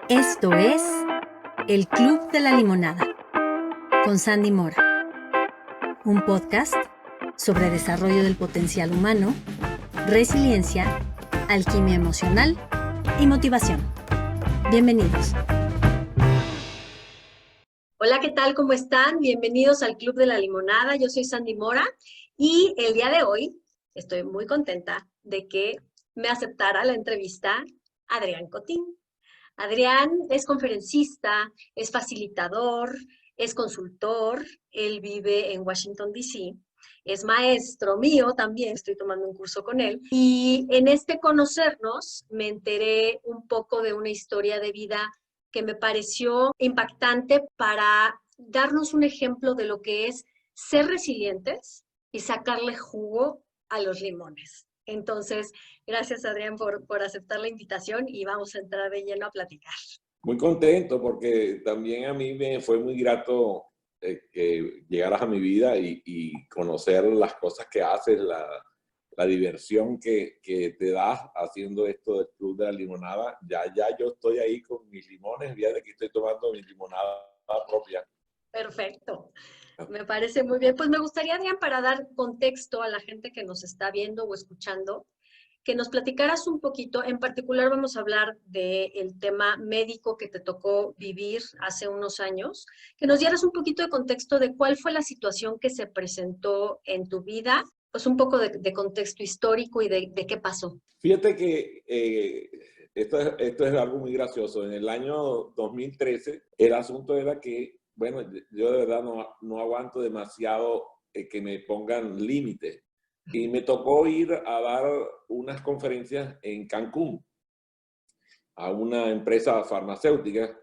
Esto es El Club de la Limonada con Sandy Mora, un podcast sobre desarrollo del potencial humano, resiliencia, alquimia emocional y motivación. Bienvenidos. Hola, ¿qué tal? ¿Cómo están? Bienvenidos al Club de la Limonada. Yo soy Sandy Mora y el día de hoy estoy muy contenta de que me aceptara la entrevista Adrián Cotín. Adrián es conferencista, es facilitador, es consultor, él vive en Washington, D.C., es maestro mío también, estoy tomando un curso con él. Y en este conocernos me enteré un poco de una historia de vida que me pareció impactante para darnos un ejemplo de lo que es ser resilientes y sacarle jugo a los limones. Entonces, gracias Adrián por aceptar la invitación y vamos a entrar de lleno a platicar. Muy contento porque también a mí me fue muy grato que llegaras a mi vida y conocer las cosas que haces, la diversión que te das haciendo esto del Club de la Limonada. Ya yo estoy ahí con mis limones, fíjate que estoy tomando mi limonada propia. Perfecto. Me parece muy bien. Pues me gustaría, Adrián, para dar contexto a la gente que nos está viendo o escuchando, que nos platicaras un poquito. En particular vamos a hablar del tema médico que te tocó vivir hace unos años, que nos dieras un poquito de contexto de cuál fue la situación que se presentó en tu vida, pues un poco de contexto histórico y de qué pasó. Fíjate que esto es algo muy gracioso. En el año 2013, el asunto era que, bueno, yo de verdad no aguanto demasiado que me pongan límites. Y me tocó ir a dar unas conferencias en Cancún a una empresa farmacéutica.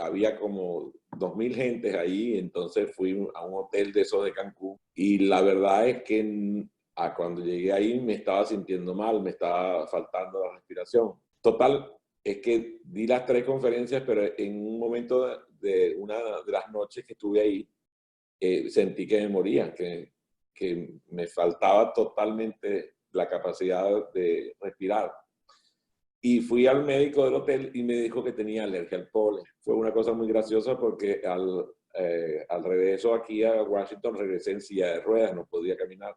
Había como 2,000 gentes ahí, entonces fui a un hotel de esos de Cancún. Y la verdad es que cuando llegué ahí me estaba sintiendo mal, me estaba faltando la respiración. Total, es que di las 3 conferencias, pero en un momento de una de las noches que estuve ahí, sentí que me moría, que me faltaba totalmente la capacidad de respirar. Y fui al médico del hotel y me dijo que tenía alergia al polen. Fue una cosa muy graciosa porque al regreso aquí a Washington regresé en silla de ruedas, no podía caminar.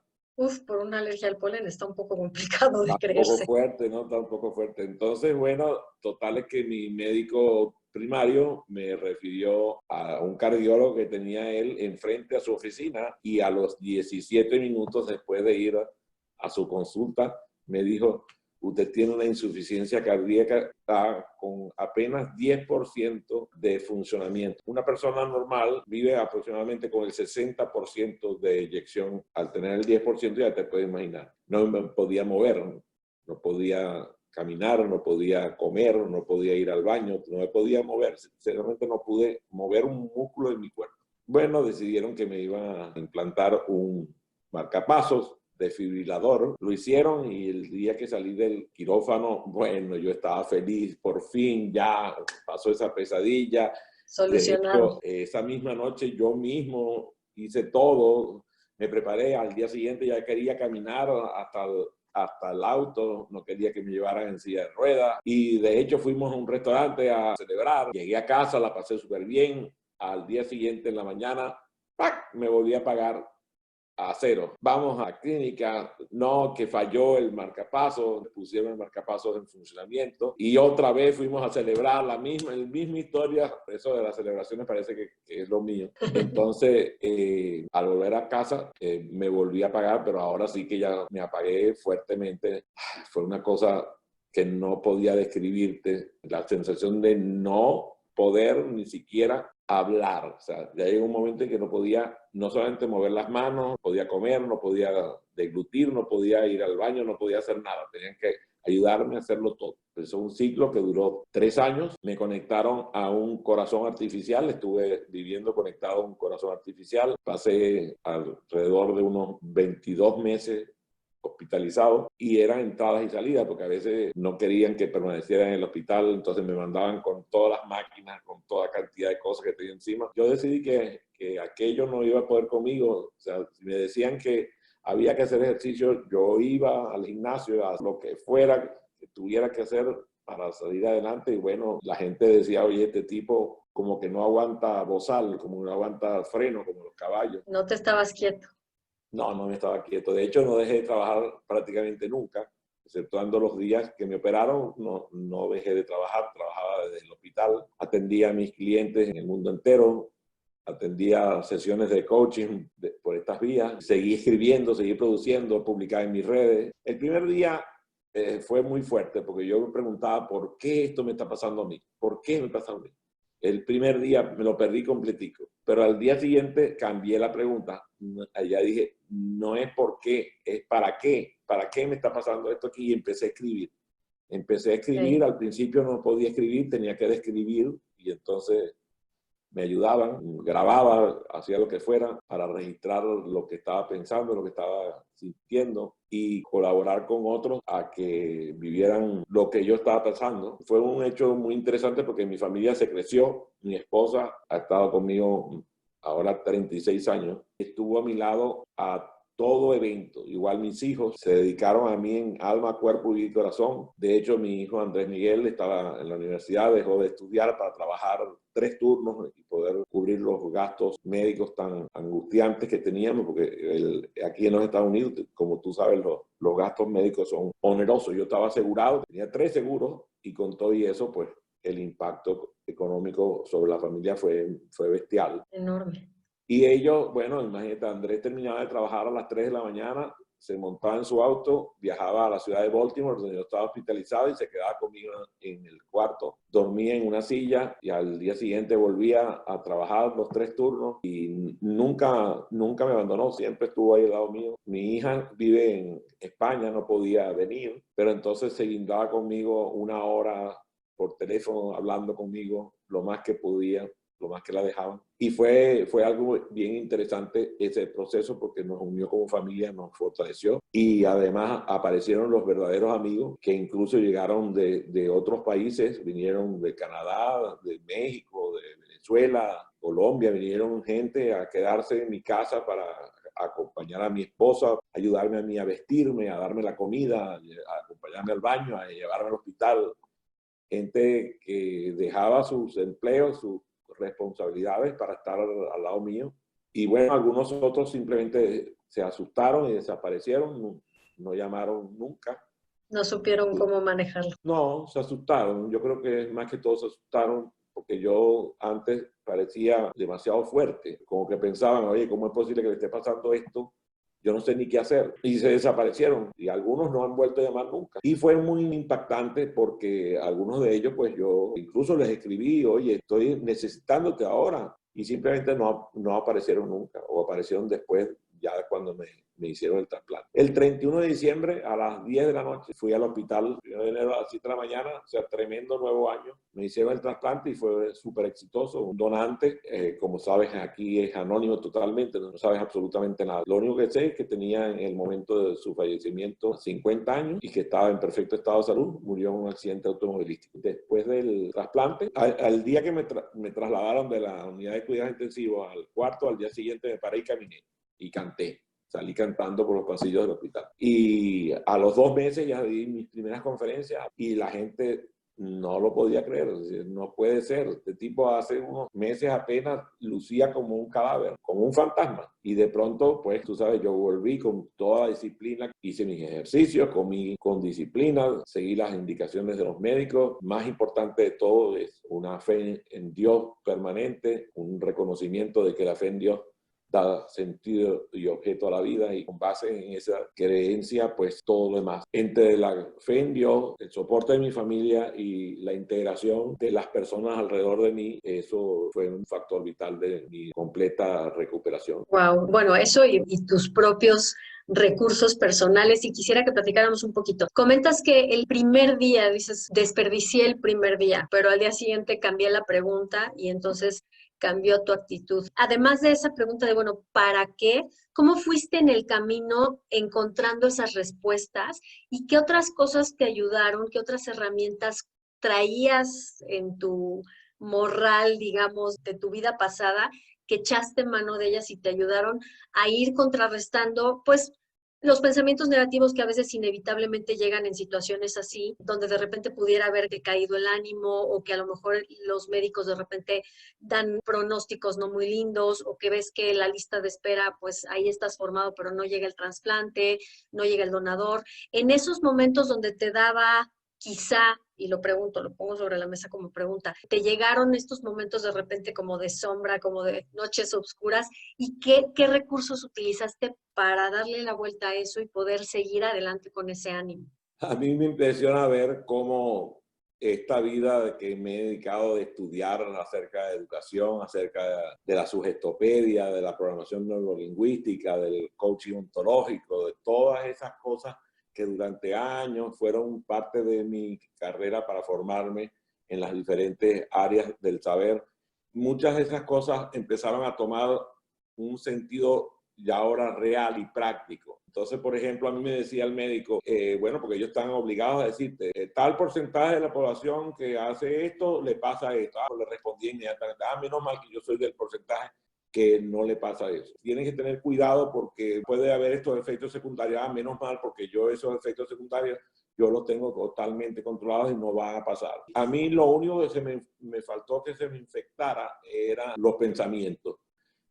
Por una alergia al polen está un poco complicado de Está un poco creerse. fuerte, ¿no? Está un poco fuerte. Entonces, bueno, total es que mi médico primario me refirió a un cardiólogo que tenía él enfrente a su oficina y a los 17 minutos después de ir a su consulta me dijo: usted tiene una insuficiencia cardíaca con apenas 10% de funcionamiento. Una persona normal vive aproximadamente con el 60% de eyección. Al tener el 10% ya te puedes imaginar. No me podía mover, no podía caminar, no podía comer, no podía ir al baño, no me podía mover. Sinceramente no pude mover un músculo de mi cuerpo. Bueno, decidieron que me iban a implantar un marcapasos desfibrilador. Lo hicieron y el día que salí del quirófano, bueno, yo estaba feliz, por fin ya pasó esa pesadilla. Solucionado. De hecho, esa misma noche yo mismo hice todo, me preparé, al día siguiente ya quería caminar hasta el auto, no quería que me llevaran en silla de ruedas. Y de hecho fuimos a un restaurante a celebrar. Llegué a casa, la pasé súper bien. Al día siguiente en la mañana, ¡pac!, me volví a pagar a cero. Vamos a la clínica, no, que falló el marcapasos, pusieron el marcapasos en funcionamiento y otra vez fuimos a celebrar la misma historia. Eso de las celebraciones parece que es lo mío. Entonces, al volver a casa, me volví a pagar, pero ahora sí que ya me apagué fuertemente. Fue una cosa que no podía describirte, la sensación de no poder ni siquiera hablar. O sea, ya llegó un momento en que no podía no solamente mover las manos, no podía comer, no podía deglutir, no podía ir al baño, no podía hacer nada. Tenían que ayudarme a hacerlo todo. Empezó un ciclo que duró 3 años. Me conectaron a un corazón artificial. Estuve viviendo conectado a un corazón artificial. Pasé alrededor de unos 22 meses hospitalizado y eran entradas y salidas porque a veces no querían que permaneciera en el hospital, entonces me mandaban con todas las máquinas, con toda cantidad de cosas que tenía encima. Yo decidí que aquello no iba a poder conmigo. O sea, si me decían que había que hacer ejercicio, yo iba al gimnasio, a lo que fuera que tuviera que hacer para salir adelante. Y bueno, la gente decía, oye, este tipo como que no aguanta bozal, como no aguanta freno, como los caballos. No te estabas quieto. No, no me estaba quieto. De hecho, no dejé de trabajar prácticamente nunca, exceptuando los días que me operaron, no dejé de trabajar. Trabajaba desde el hospital, atendía a mis clientes en el mundo entero, atendía sesiones de coaching por estas vías, seguí escribiendo, seguí produciendo, publicaba en mis redes. El primer día fue muy fuerte porque yo me preguntaba por qué esto me está pasando a mí, por qué me pasa a mí. El primer día me lo perdí completico, pero al día siguiente cambié la pregunta. Allá dije, no es por qué, es para qué me está pasando esto aquí, y empecé a escribir. Empecé a escribir, Okay. al principio no podía escribir, tenía que describir, y entonces me ayudaban, grababa, hacía lo que fuera para registrar lo que estaba pensando, lo que estaba sintiendo y colaborar con otros a que vivieran lo que yo estaba pensando. Fue un hecho muy interesante porque mi familia se creció, mi esposa ha estado conmigo ahora 36 años, estuvo a mi lado a todo evento. Igual mis hijos se dedicaron a mí en alma, cuerpo y corazón. De hecho, mi hijo Andrés Miguel estaba en la universidad, dejó de estudiar para trabajar 3 turnos y poder cubrir los gastos médicos tan angustiantes que teníamos, porque aquí en los Estados Unidos, como tú sabes, los gastos médicos son onerosos. Yo estaba asegurado, tenía 3 seguros y con todo y eso, pues el impacto económico sobre la familia fue bestial. Enorme. Y ellos, bueno, imagínate, Andrés terminaba de trabajar a las 3 de la mañana, se montaba en su auto, viajaba a la ciudad de Baltimore, donde yo estaba hospitalizado, y se quedaba conmigo en el cuarto. Dormía en una silla y al día siguiente volvía a trabajar los 3 turnos y nunca me abandonó, siempre estuvo ahí al lado mío. Mi hija vive en España, no podía venir, pero entonces se guindaba conmigo 1 hora por teléfono, hablando conmigo lo más que podía, lo más que la dejaban. Y fue algo bien interesante ese proceso porque nos unió como familia, nos fortaleció y además aparecieron los verdaderos amigos que incluso llegaron de otros países, vinieron de Canadá, de México, de Venezuela, Colombia, vinieron gente a quedarse en mi casa para acompañar a mi esposa, ayudarme a mí a vestirme, a darme la comida, a acompañarme al baño, a llevarme al hospital. Gente que dejaba sus empleos, sus responsabilidades para estar al lado mío. Y bueno, algunos otros simplemente se asustaron y desaparecieron, no llamaron nunca. No supieron cómo manejarlo. No, se asustaron. Yo creo que más que todo se asustaron porque yo antes parecía demasiado fuerte, como que pensaban, oye, ¿cómo es posible que le esté pasando esto? Yo no sé ni qué hacer. Y se desaparecieron y algunos no han vuelto a llamar nunca. Y fue muy impactante porque algunos de ellos, pues yo incluso les escribí, oye, estoy necesitándote ahora. Y simplemente no aparecieron nunca o aparecieron después, ya cuando me hicieron el trasplante. El 31 de diciembre a las 10 de la noche fui al hospital, 1 de enero a las 7 de la mañana, o sea, tremendo nuevo año. Me hicieron el trasplante y fue súper exitoso. Un donante, como sabes, aquí es anónimo totalmente, no sabes absolutamente nada. Lo único que sé es que tenía en el momento de su fallecimiento 50 años y que estaba en perfecto estado de salud, murió en un accidente automovilístico. Después del trasplante, al día que me trasladaron de la unidad de cuidados intensivos al cuarto, al día siguiente me paré y caminé y canté. Salí cantando por los pasillos del hospital. Y a los 2 meses ya di mis primeras conferencias y la gente no lo podía creer. Es decir, no puede ser. Este tipo hace unos meses apenas lucía como un cadáver, como un fantasma. Y de pronto, pues tú sabes, yo volví con toda la disciplina, hice mis ejercicios, comí con disciplina, seguí las indicaciones de los médicos. Más importante de todo es una fe en Dios permanente, un reconocimiento de que la fe en Dios da sentido y objeto a la vida, y con base en esa creencia, pues todo lo demás. Entre la fe en Dios, el soporte de mi familia y la integración de las personas alrededor de mí, eso fue un factor vital de mi completa recuperación. Wow, bueno, eso y tus propios recursos personales, y quisiera que platicáramos un poquito. Comentas que el primer día, dices, desperdicié el primer día, pero al día siguiente cambié la pregunta y entonces cambió tu actitud. Además de esa pregunta de, bueno, ¿para qué? ¿Cómo fuiste en el camino encontrando esas respuestas y qué otras cosas te ayudaron, qué otras herramientas traías en tu morral, digamos, de tu vida pasada, que echaste mano de ellas y te ayudaron a ir contrarrestando, pues, Los pensamientos negativos que a veces inevitablemente llegan en situaciones así, donde de repente pudiera haber decaído el ánimo o que a lo mejor los médicos de repente dan pronósticos no muy lindos o que ves que la lista de espera, pues ahí estás formado, pero no llega el trasplante, no llega el donador. En esos momentos donde te daba quizá, y lo pregunto, lo pongo sobre la mesa como pregunta, ¿te llegaron estos momentos de repente como de sombra, como de noches oscuras? ¿Y qué recursos utilizaste para darle la vuelta a eso y poder seguir adelante con ese ánimo? A mí me impresiona ver cómo esta vida que me he dedicado de estudiar acerca de educación, acerca de la sugestopedia, de la programación neurolingüística, del coaching ontológico, de todas esas cosas que durante años fueron parte de mi carrera para formarme en las diferentes áreas del saber. Muchas de esas cosas empezaron a tomar un sentido ya ahora real y práctico. Entonces, por ejemplo, a mí me decía el médico, bueno, porque ellos están obligados a decirte, tal porcentaje de la población que hace esto, le pasa esto. Le respondí inmediatamente, menos mal que yo soy del porcentaje que no le pasa eso. Tienen que tener cuidado porque puede haber estos efectos secundarios. Menos mal porque yo esos efectos secundarios yo los tengo totalmente controlados y no van a pasar. A mí lo único que me faltó que se me infectara eran los pensamientos,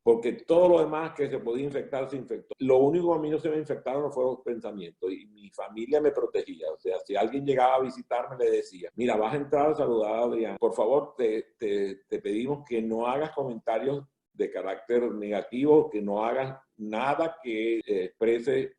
porque todo lo demás que se podía infectar se infectó. Lo único que a mí no se me infectaron fueron los pensamientos y mi familia me protegía. O sea, si alguien llegaba a visitarme, le decía, mira, vas a entrar a saludar a Adrián. Por favor, te pedimos que no hagas comentarios de carácter negativo, que no hagas nada que exprese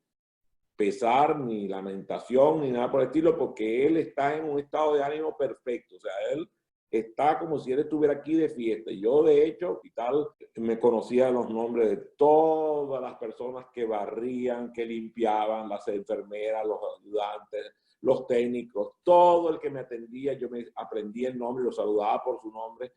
pesar, ni lamentación, ni nada por el estilo, porque él está en un estado de ánimo perfecto. O sea, él está como si él estuviera aquí de fiesta. Y yo, de hecho, y tal, me conocía los nombres de todas las personas que barrían, que limpiaban, las enfermeras, los ayudantes, los técnicos, todo el que me atendía, yo me aprendí el nombre, lo saludaba por su nombre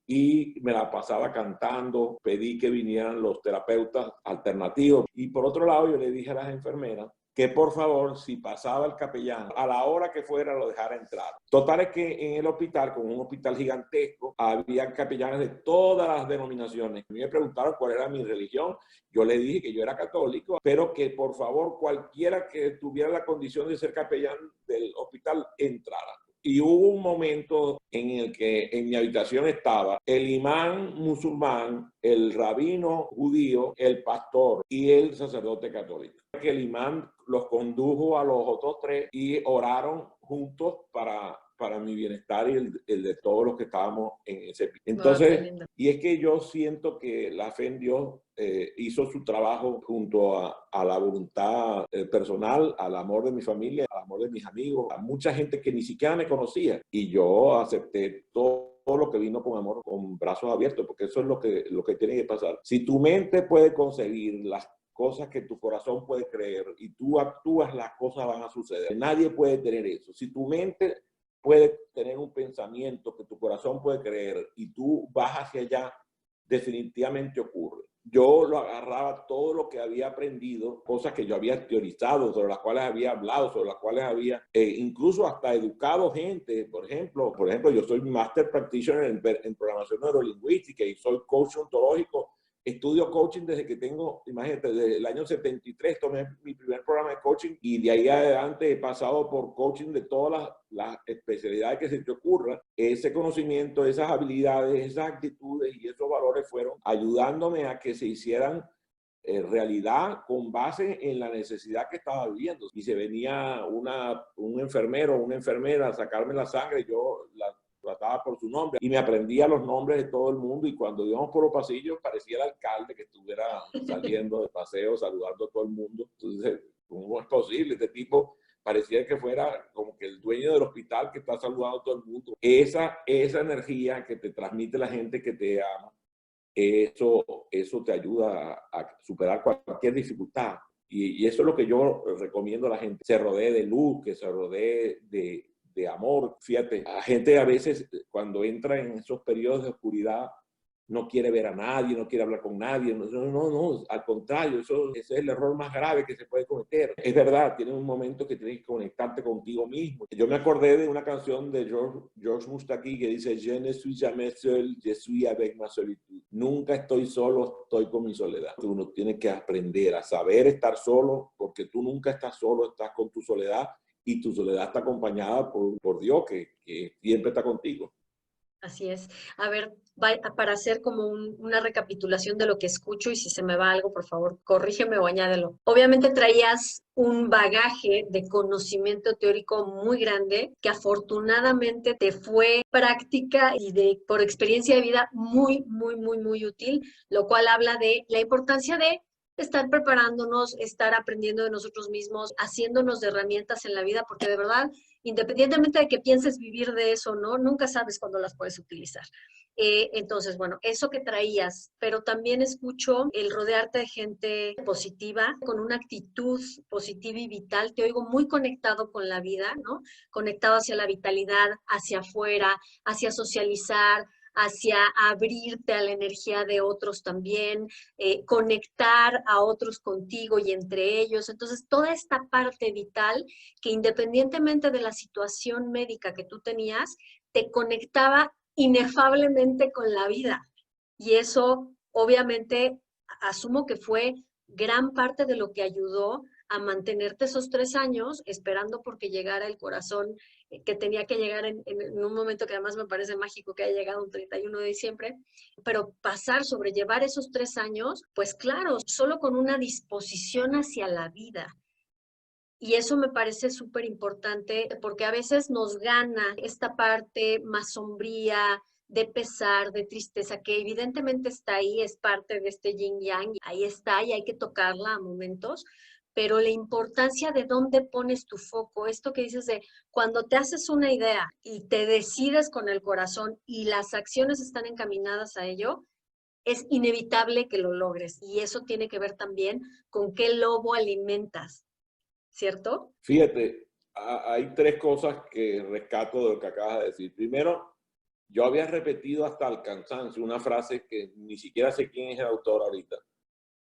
y me la pasaba cantando. Pedí que vinieran los terapeutas alternativos. Y por otro lado, yo le dije a las enfermeras que por favor, si pasaba el capellán, a la hora que fuera, lo dejara entrar. Total es que en el hospital, como un hospital gigantesco, había capellanes de todas las denominaciones. A mí me preguntaron cuál era mi religión. Yo le dije que yo era católico, pero que por favor cualquiera que tuviera la condición de ser capellán del hospital entrara. Y hubo un momento en el que en mi habitación estaba el imán musulmán, el rabino judío, el pastor y el sacerdote católico. Que el imán los condujo a los otros tres y oraron juntos para mi bienestar y el de todos los que estábamos en ese piso. Entonces, y es que yo siento que la fe en Dios hizo su trabajo junto a la voluntad personal, al amor de mi familia, al amor de mis amigos, a mucha gente que ni siquiera me conocía. Y yo acepté todo lo que vino con amor, con brazos abiertos, porque eso es lo que tiene que pasar. Si tu mente puede conseguir las cosas que tu corazón puede creer y tú actúas, las cosas van a suceder. Nadie puede tener eso. Si tu mente puede tener un pensamiento que tu corazón puede creer y tú vas hacia allá, definitivamente ocurre. Yo lo agarraba todo lo que había aprendido, cosas que yo había teorizado, sobre las cuales había hablado, sobre las cuales había incluso hasta educado gente. Por ejemplo, yo soy Master Practitioner en programación neurolingüística y soy coach ontológico. Estudio coaching desde que tengo, imagínate, desde el año 73 tomé mi primer programa de coaching y de ahí adelante he pasado por coaching de todas las especialidades que se te ocurra. Ese conocimiento, esas habilidades, esas actitudes y esos valores fueron ayudándome a que se hicieran realidad con base en la necesidad que estaba viviendo. Y se venía un enfermero o una enfermera a sacarme la sangre, yo la trataba por su nombre y me aprendía los nombres de todo el mundo y cuando íbamos por los pasillos parecía el alcalde que estuviera saliendo de paseo saludando a todo el mundo. Entonces, ¿cómo es posible? Este tipo parecía que fuera como que el dueño del hospital que está saludando a todo el mundo. Esa energía que te transmite la gente que te ama, eso te ayuda a superar cualquier dificultad. Y eso es lo que yo recomiendo a la gente. Se rodee de luz, que se rodee de amor. Fíjate, la gente a veces cuando entra en esos periodos de oscuridad no quiere ver a nadie, no quiere hablar con nadie. No, al contrario, ese es el error más grave que se puede cometer. Es verdad, tienes un momento que tienes que conectarte contigo mismo. Yo me acordé de una canción de George Moustaki que dice Je ne suis jamais seul, je suis avec ma solitude. nunca estoy solo, estoy con mi soledad. Uno tiene que aprender a saber estar solo, porque tú nunca estás solo, estás con tu soledad y tu soledad está acompañada por Dios, que siempre está contigo. Así es. A ver, para hacer como una recapitulación de lo que escucho y si se me va algo, por favor, corrígeme o añádelo. Obviamente traías un bagaje de conocimiento teórico muy grande que afortunadamente te fue práctica y por experiencia de vida muy, muy, muy, muy útil, lo cual habla de la importancia de estar preparándonos, estar aprendiendo de nosotros mismos, haciéndonos de herramientas en la vida, porque de verdad independientemente de que pienses vivir de eso, ¿no? Nunca sabes cuándo las puedes utilizar. Entonces, bueno, eso que traías, pero también escucho el rodearte de gente positiva, con una actitud positiva y vital. Te oigo muy conectado con la vida, ¿no? Conectado hacia la vitalidad, hacia afuera, hacia socializar, hacia abrirte a la energía de otros también, conectar a otros contigo y entre ellos. Entonces, toda esta parte vital que independientemente de la situación médica que tú tenías, te conectaba inefablemente con la vida. Y eso, obviamente, asumo que fue gran parte de lo que ayudó a mantenerte esos 3 años esperando porque llegara el corazón que tenía que llegar en un momento que además me parece mágico que haya llegado un 31 de diciembre, pero sobrellevar esos 3 años, pues claro, solo con una disposición hacia la vida. Y eso me parece súper importante porque a veces nos gana esta parte más sombría, de pesar, de tristeza, que evidentemente está ahí, es parte de este yin yang, ahí está y hay que tocarla a momentos, pero la importancia de dónde pones tu foco, esto que dices de cuando te haces una idea y te decides con el corazón y las acciones están encaminadas a ello, es inevitable que lo logres. Y eso tiene que ver también con qué lobo alimentas. ¿Cierto? Fíjate, hay tres cosas que rescato de lo que acabas de decir. Primero, yo había repetido hasta el cansancio una frase que ni siquiera sé quién es el autor ahorita,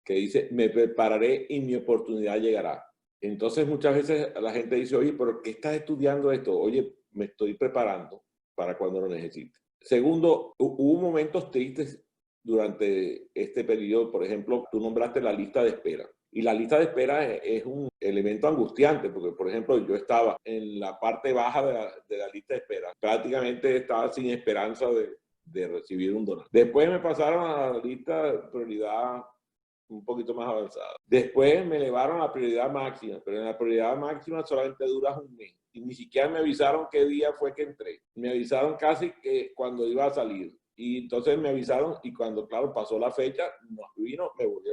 que dice, me prepararé y mi oportunidad llegará. Entonces muchas veces la gente dice, oye, ¿pero qué estás estudiando esto? Oye, me estoy preparando para cuando lo necesite. Segundo, hubo momentos tristes durante este periodo. Por ejemplo, tú nombraste la lista de espera. Y la lista de espera es un elemento angustiante, porque, por ejemplo, yo estaba en la parte baja de la lista de espera. Prácticamente estaba sin esperanza de recibir un donante. Después me pasaron a la lista de prioridad un poquito más avanzada. Después me elevaron a la prioridad máxima, pero en la prioridad máxima solamente duras un mes. Y ni siquiera me avisaron qué día fue que entré. Me avisaron casi que cuando iba a salir. Y entonces me avisaron y cuando, claro, pasó la fecha, me volvieron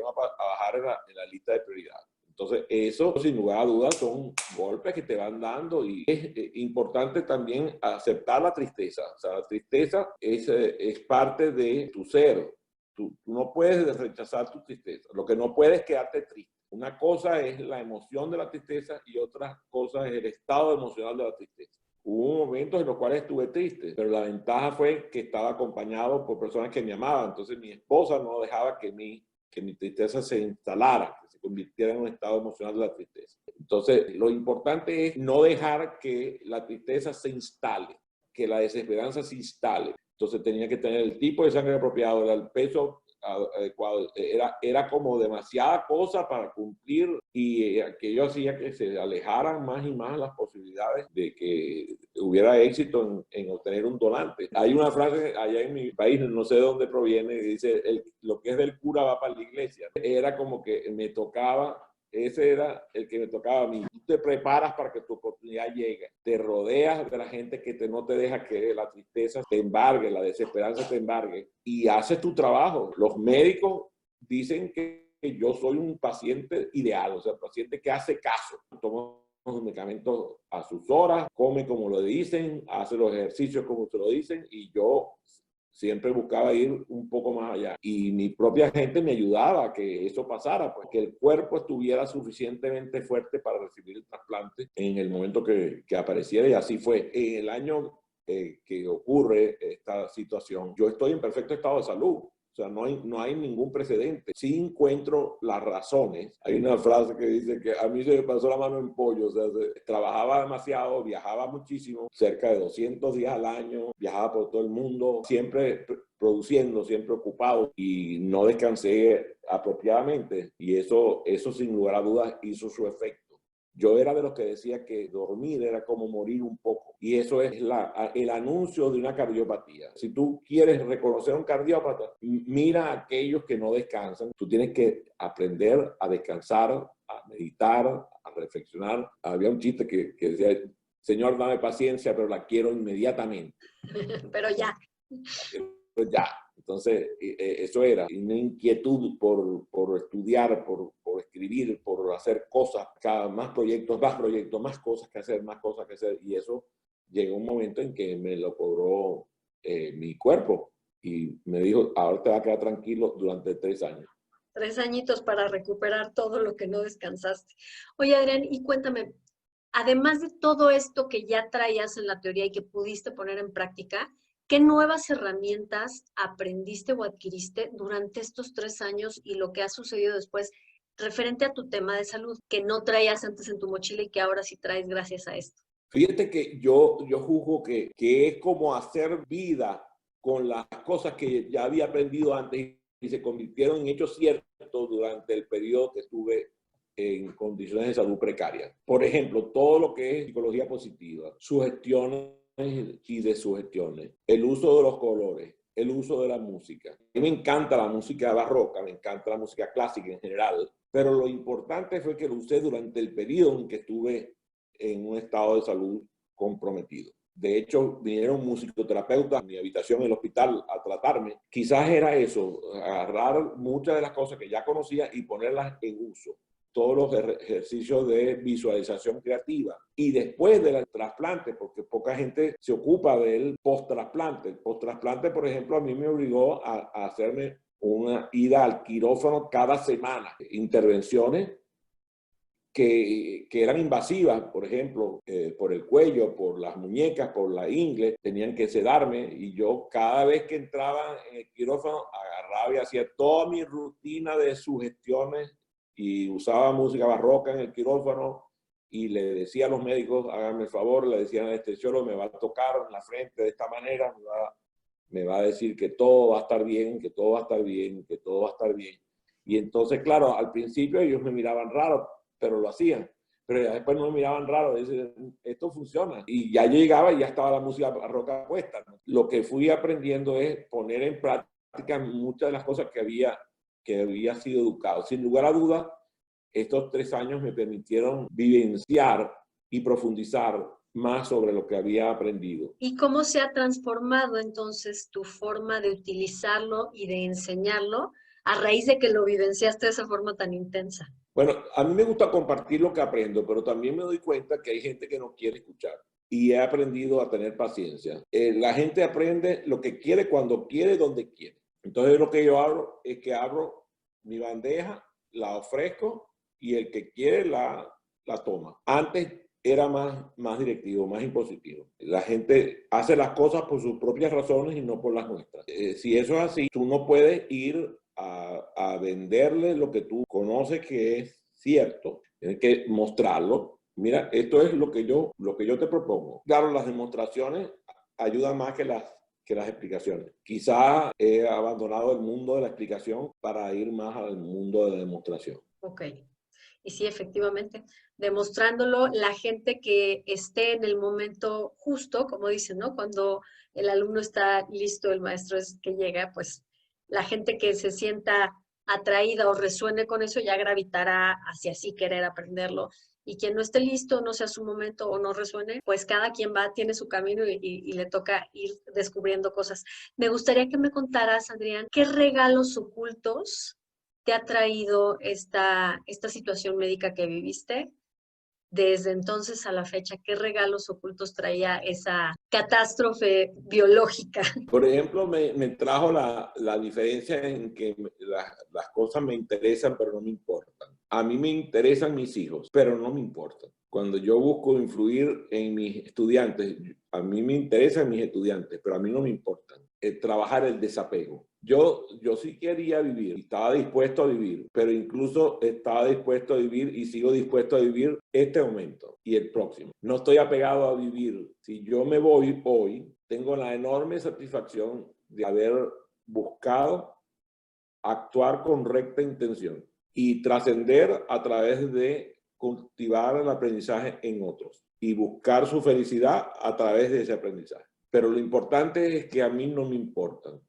a bajar en la lista de prioridad. Entonces, eso, sin lugar a dudas, son golpes que te van dando y es importante también aceptar la tristeza. O sea, la tristeza es parte de tu ser. Tú no puedes rechazar tu tristeza. Lo que no puedes es quedarte triste. Una cosa es la emoción de la tristeza y otra cosa es el estado emocional de la tristeza. Hubo momentos en los cuales estuve triste, pero la ventaja fue que estaba acompañado por personas que me amaban. Entonces mi esposa no dejaba que mi tristeza se instalara, que se convirtiera en un estado emocional de la tristeza. Entonces lo importante es no dejar que la tristeza se instale, que la desesperanza se instale. Entonces tenía que tener el tipo de sangre apropiado, el peso adecuado. Era como demasiada cosa para cumplir y aquello hacía que se alejaran más y más las posibilidades de que hubiera éxito en obtener un donante. Hay una frase allá en mi país, no sé de dónde proviene, que dice, lo que es del cura va para la iglesia. Era como que me tocaba. Ese era el que me tocaba a mí. Tú te preparas para que tu oportunidad llegue. Te rodeas de la gente que no te deja que la tristeza te embargue, la desesperanza te embargue y haces tu trabajo. Los médicos dicen que yo soy un paciente ideal, o sea, paciente que hace caso. Toma los medicamentos a sus horas, come como lo dicen, hace los ejercicios como se lo dicen y yo siempre buscaba ir un poco más allá. Y mi propia gente me ayudaba a que eso pasara, pues que el cuerpo estuviera suficientemente fuerte para recibir el trasplante en el momento que apareciera. Y así fue. En el año que ocurre esta situación, yo estoy en perfecto estado de salud. O sea, no hay ningún precedente. Sí encuentro las razones. Hay una frase que dice que a mí se me pasó la mano en pollo. O sea, trabajaba demasiado, viajaba muchísimo, cerca de 200 días al año, viajaba por todo el mundo, siempre produciendo, siempre ocupado y no descansé apropiadamente. Y eso sin lugar a dudas hizo su efecto. Yo era de los que decía que dormir era como morir un poco. Y eso es el anuncio de una cardiopatía. Si tú quieres reconocer a un cardiópata, mira a aquellos que no descansan. Tú tienes que aprender a descansar, a meditar, a reflexionar. Había un chiste que decía, Señor, dame paciencia, pero la quiero inmediatamente. Pero ya. Pues ya. Entonces, eso era una inquietud por estudiar, por escribir, por hacer cosas, cada más proyectos, más cosas que hacer, más cosas que hacer. Y eso llegó un momento en que me lo cobró mi cuerpo y me dijo, ahora te vas a quedar tranquilo durante 3 años. 3 añitos para recuperar todo lo que no descansaste. Oye, Adrián, y cuéntame, además de todo esto que ya traías en la teoría y que pudiste poner en práctica, ¿qué nuevas herramientas aprendiste o adquiriste durante estos 3 años y lo que ha sucedido después referente a tu tema de salud que no traías antes en tu mochila y que ahora sí traes gracias a esto? Fíjate que yo juzgo que es como hacer vida con las cosas que ya había aprendido antes y se convirtieron en hechos ciertos durante el periodo que estuve en condiciones de salud precarias. Por ejemplo, todo lo que es psicología positiva, sugestiones y desugestiones, el uso de los colores, el uso de la música. A mí me encanta la música barroca, me encanta la música clásica en general, pero lo importante fue que lo usé durante el periodo en que estuve en un estado de salud comprometido. De hecho, vinieron musicoterapeutas a mi habitación en el hospital a tratarme. Quizás era eso, agarrar muchas de las cosas que ya conocía y ponerlas en uso. Todos los ejercicios de visualización creativa. Y después del trasplante, porque poca gente se ocupa del post-trasplante. El post-trasplante, por ejemplo, a mí me obligó a hacerme una ida al quirófano cada semana. Intervenciones que eran invasivas, por ejemplo, por el cuello, por las muñecas, por la ingle, tenían que sedarme y yo cada vez que entraba en el quirófano agarraba y hacía toda mi rutina de sugestiones y usaba música barroca en el quirófano y le decía a los médicos, háganme el favor, le decían al anestesiólogo, me va a tocar en la frente de esta manera, me va a decir que todo va a estar bien, que todo va a estar bien, que todo va a estar bien. Y entonces, claro, al principio ellos me miraban raro, pero lo hacían. Pero ya después no me miraban raro, dicen, esto funciona. Y ya llegaba y ya estaba la música barroca puesta, ¿no? Lo que fui aprendiendo es poner en práctica muchas de las cosas que había sido educado. Sin lugar a dudas, estos 3 años me permitieron vivenciar y profundizar más sobre lo que había aprendido. ¿Y cómo se ha transformado entonces tu forma de utilizarlo y de enseñarlo a raíz de que lo vivenciaste de esa forma tan intensa? Bueno, a mí me gusta compartir lo que aprendo, pero también me doy cuenta que hay gente que no quiere escuchar y he aprendido a tener paciencia. La gente aprende lo que quiere, cuando quiere, donde quiere. Entonces lo que yo hago es que abro mi bandeja, la ofrezco y el que quiere la toma. Antes era más directivo, más impositivo. La gente hace las cosas por sus propias razones y no por las nuestras. Si eso es así, tú no puedes ir a venderle lo que tú conoces que es cierto. Tienes que mostrarlo. Mira, esto es lo que yo te propongo. Claro, las demostraciones ayudan más que las explicaciones. Quizás he abandonado el mundo de la explicación para ir más al mundo de la demostración. Ok. Y sí, efectivamente, demostrándolo, la gente que esté en el momento justo, como dicen, ¿no? Cuando el alumno está listo, el maestro es que llega, pues la gente que se sienta atraída o resuene con eso ya gravitará hacia sí querer aprenderlo. Y quien no esté listo, no sea su momento o no resuene, pues cada quien va, tiene su camino y le toca ir descubriendo cosas. Me gustaría que me contaras, Adrián, qué regalos ocultos te ha traído esta situación médica que viviste desde entonces a la fecha? ¿Qué regalos ocultos traía esa catástrofe biológica? Por ejemplo, me trajo la diferencia en que las cosas me interesan, pero no me importan. A mí me interesan mis hijos, pero no me importan. Cuando yo busco influir en mis estudiantes, a mí me interesan mis estudiantes, pero a mí no me importan. trabajar el desapego. Yo sí quería vivir, estaba dispuesto a vivir, pero incluso estaba dispuesto a vivir y sigo dispuesto a vivir este momento y el próximo. No estoy apegado a vivir. Si yo me voy hoy, tengo la enorme satisfacción de haber buscado actuar con recta intención y trascender a través de cultivar el aprendizaje en otros y buscar su felicidad a través de ese aprendizaje. Pero lo importante es que a mí no me importan.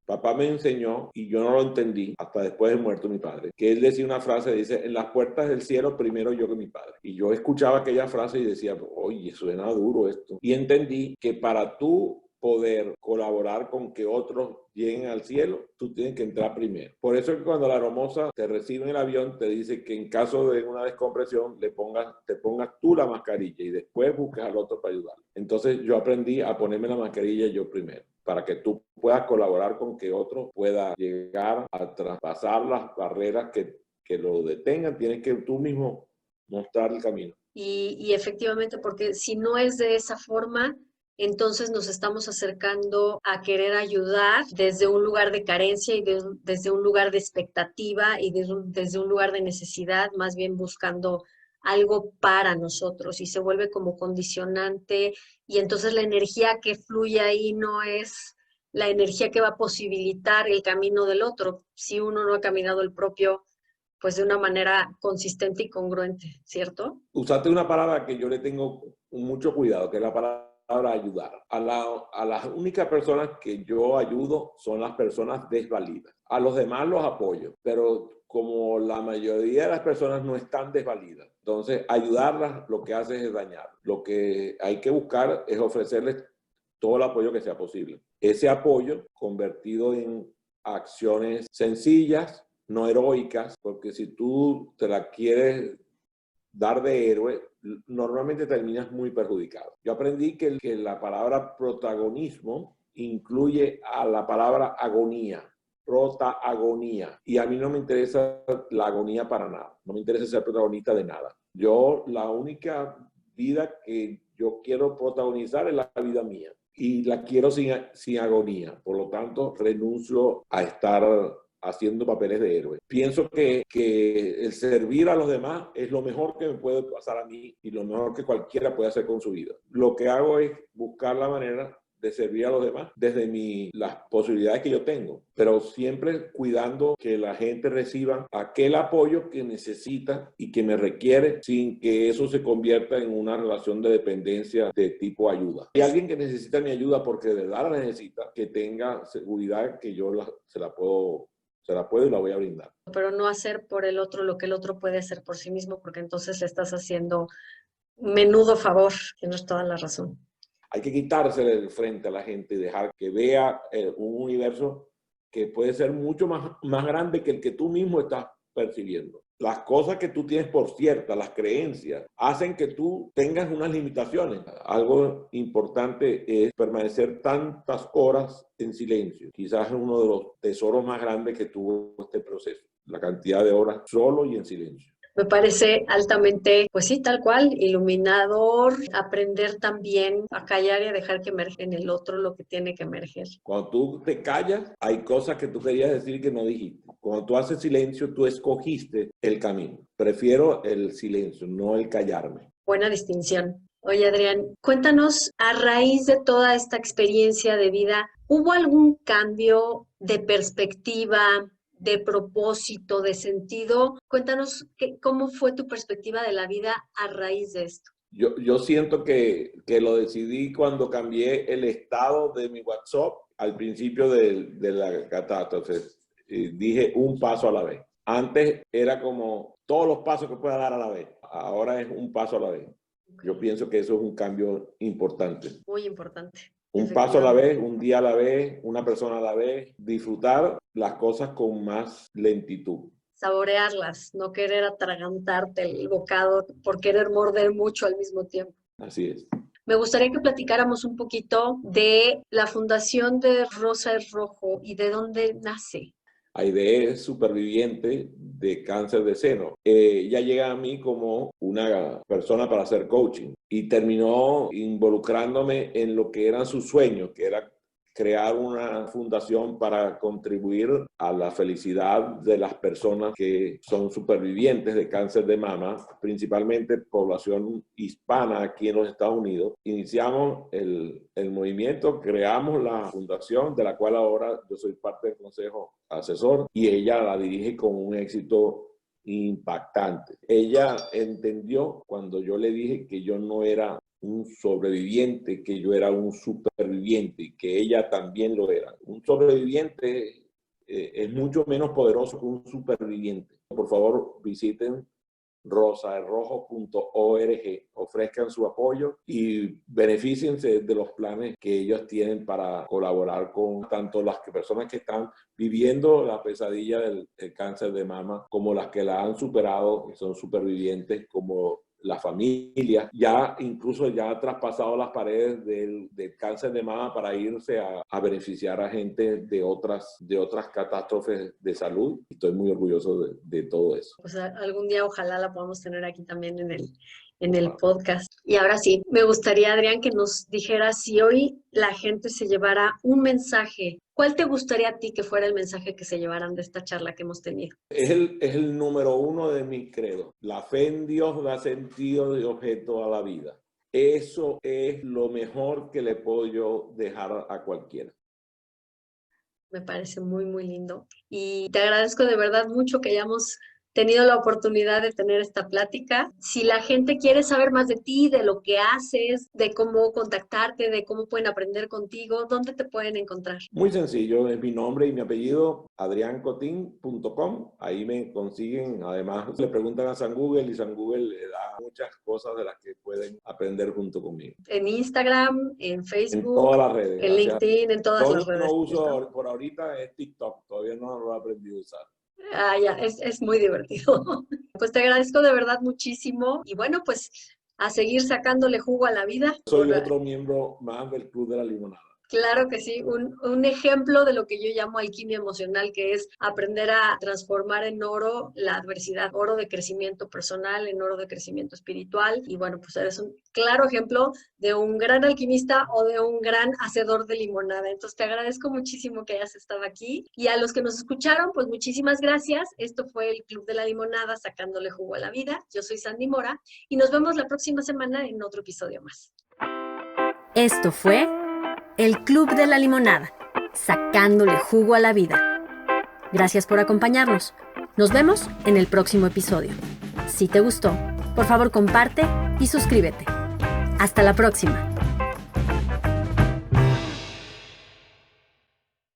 Papá me enseñó, y yo no lo entendí hasta después de muerto mi padre, que él decía una frase, dice, en las puertas del cielo primero yo que mi padre. Y yo escuchaba aquella frase y decía, oye, suena duro esto. Y entendí que para tú poder colaborar con que otros lleguen al cielo, tú tienes que entrar primero. Por eso es que cuando la hermosa te recibe en el avión, te dice que en caso de una descompresión, te pongas tú la mascarilla y después busques al otro para ayudar. Entonces yo aprendí a ponerme la mascarilla yo primero, para que tú puedas colaborar con que otro pueda llegar a traspasar las barreras que lo detengan. Tienes que tú mismo mostrar el camino. Y efectivamente, porque si no es de esa forma, entonces nos estamos acercando a querer ayudar desde un lugar de carencia y desde un lugar de expectativa y desde un lugar de necesidad, más bien buscando algo para nosotros y se vuelve como condicionante y entonces la energía que fluye ahí no es la energía que va a posibilitar el camino del otro si uno no ha caminado el propio, pues de una manera consistente y congruente, ¿cierto? Usaste una palabra que yo le tengo mucho cuidado, que es la palabra ayudar. A las únicas personas que yo ayudo son las personas desvalidas. A los demás los apoyo, pero como la mayoría de las personas no están desvalidas, entonces ayudarlas lo que hace es dañar. Lo que hay que buscar es ofrecerles todo el apoyo que sea posible. Ese apoyo convertido en acciones sencillas, no heroicas, porque si tú te la quieres dar de héroe, normalmente terminas muy perjudicado. Yo aprendí que la palabra protagonismo incluye a la palabra agonía, protagonía. Y a mí no me interesa la agonía para nada. No me interesa ser protagonista de nada. Yo, la única vida que yo quiero protagonizar es la vida mía. Y la quiero sin agonía. Por lo tanto, renuncio a estar haciendo papeles de héroe. Pienso que el servir a los demás es lo mejor que me puede pasar a mí y lo mejor que cualquiera puede hacer con su vida. Lo que hago es buscar la manera de servir a los demás desde las posibilidades que yo tengo, pero siempre cuidando que la gente reciba aquel apoyo que necesita y que me requiere sin que eso se convierta en una relación de dependencia de tipo ayuda. Hay alguien que necesita mi ayuda porque de verdad la necesita, que tenga seguridad que yo se la puedo y la voy a brindar. Pero no hacer por el otro lo que el otro puede hacer por sí mismo, porque entonces le estás haciendo menudo favor. Tienes toda la razón. Hay que quitársele del frente a la gente y dejar que vea un universo que puede ser mucho más grande que el que tú mismo estás percibiendo. Las cosas que tú tienes por ciertas, las creencias, hacen que tú tengas unas limitaciones. Algo importante es permanecer tantas horas en silencio. Quizás es uno de los tesoros más grandes que tuvo este proceso. La cantidad de horas solo y en silencio. Me parece altamente, pues sí, tal cual, iluminador, aprender también a callar y a dejar que emerge en el otro lo que tiene que emerger. Cuando tú te callas, hay cosas que tú querías decir que no dijiste. Cuando tú haces silencio, tú escogiste el camino. Prefiero el silencio, no el callarme. Buena distinción. Oye, Adrián, cuéntanos, a raíz de toda esta experiencia de vida, ¿hubo algún cambio de perspectiva, de propósito, de sentido? Cuéntanos cómo fue tu perspectiva de la vida a raíz de esto. Yo siento que lo decidí cuando cambié el estado de mi WhatsApp al principio de la catástrofe. Dije un paso a la vez. Antes era como todos los pasos que pueda dar a la vez. Ahora es un paso a la vez. Yo pienso que eso es un cambio importante. Muy importante. Un paso a la vez, un día a la vez, una persona a la vez. Disfrutar las cosas con más lentitud. Saborearlas, no querer atragantarte el bocado por querer morder mucho al mismo tiempo. Así es. Me gustaría que platicáramos un poquito de la fundación de Rosa es Rojo y de dónde nace. Aide es superviviente de cáncer de seno. Ella llega a mí como una persona para hacer coaching y terminó involucrándome en lo que eran sus sueños, que era crear una fundación para contribuir a la felicidad de las personas que son supervivientes de cáncer de mama, principalmente población hispana aquí en los Estados Unidos. Iniciamos el movimiento, creamos la fundación, de la cual ahora yo soy parte del consejo asesor, y ella la dirige con un éxito impactante. Ella entendió cuando yo le dije que yo no era un sobreviviente, que yo era un superviviente y que ella también lo era. Un sobreviviente es mucho menos poderoso que un superviviente. Por favor, visiten rosadelrojo.org, ofrezcan su apoyo y beneficiense de los planes que ellos tienen para colaborar con tanto las personas que están viviendo la pesadilla del cáncer de mama, como las que la han superado y son supervivientes, como la familia, incluso ya ha traspasado las paredes del cáncer de mama para irse a beneficiar a gente de otras catástrofes de salud. Estoy muy orgulloso de todo eso. Pues algún día ojalá la podamos tener aquí también en el podcast. Y ahora sí, me gustaría, Adrián, que nos dijeras si hoy la gente se llevara un mensaje. ¿Cuál te gustaría a ti que fuera el mensaje que se llevaran de esta charla que hemos tenido? Es el número uno de mi credo. La fe en Dios da sentido y objeto a la vida. Eso es lo mejor que le puedo yo dejar a cualquiera. Me parece muy, muy lindo. Y te agradezco de verdad mucho que hayamos tenido la oportunidad de tener esta plática. Si la gente quiere saber más de ti, de lo que haces, de cómo contactarte, de cómo pueden aprender contigo, ¿dónde te pueden encontrar? Muy sencillo, es mi nombre y mi apellido, adriancotin.com. Ahí me consiguen. Además, le preguntan a San Google y San Google le da muchas cosas de las que pueden aprender junto conmigo. En Instagram, en Facebook, en todas las redes, en LinkedIn, en todas las redes. Lo uso por ahorita es TikTok, todavía no lo he aprendido a usar. Ya, es muy divertido. Pues te agradezco de verdad muchísimo y bueno, pues a seguir sacándole jugo a la vida. Soy otro miembro más del Club de la Limonada. Claro que sí, un ejemplo de lo que yo llamo alquimia emocional, que es aprender a transformar en oro la adversidad, oro de crecimiento personal, en oro de crecimiento espiritual. Y bueno, pues eres un claro ejemplo de un gran alquimista o de un gran hacedor de limonada. Entonces te agradezco muchísimo que hayas estado aquí. Y a los que nos escucharon, pues muchísimas gracias. Esto fue el Club de la Limonada, sacándole jugo a la vida. Yo soy Sandy Mora y nos vemos la próxima semana en otro episodio más. Esto fue el Club de la Limonada, sacándole jugo a la vida. Gracias por acompañarnos. Nos vemos en el próximo episodio. Si te gustó, por favor comparte y suscríbete. Hasta la próxima.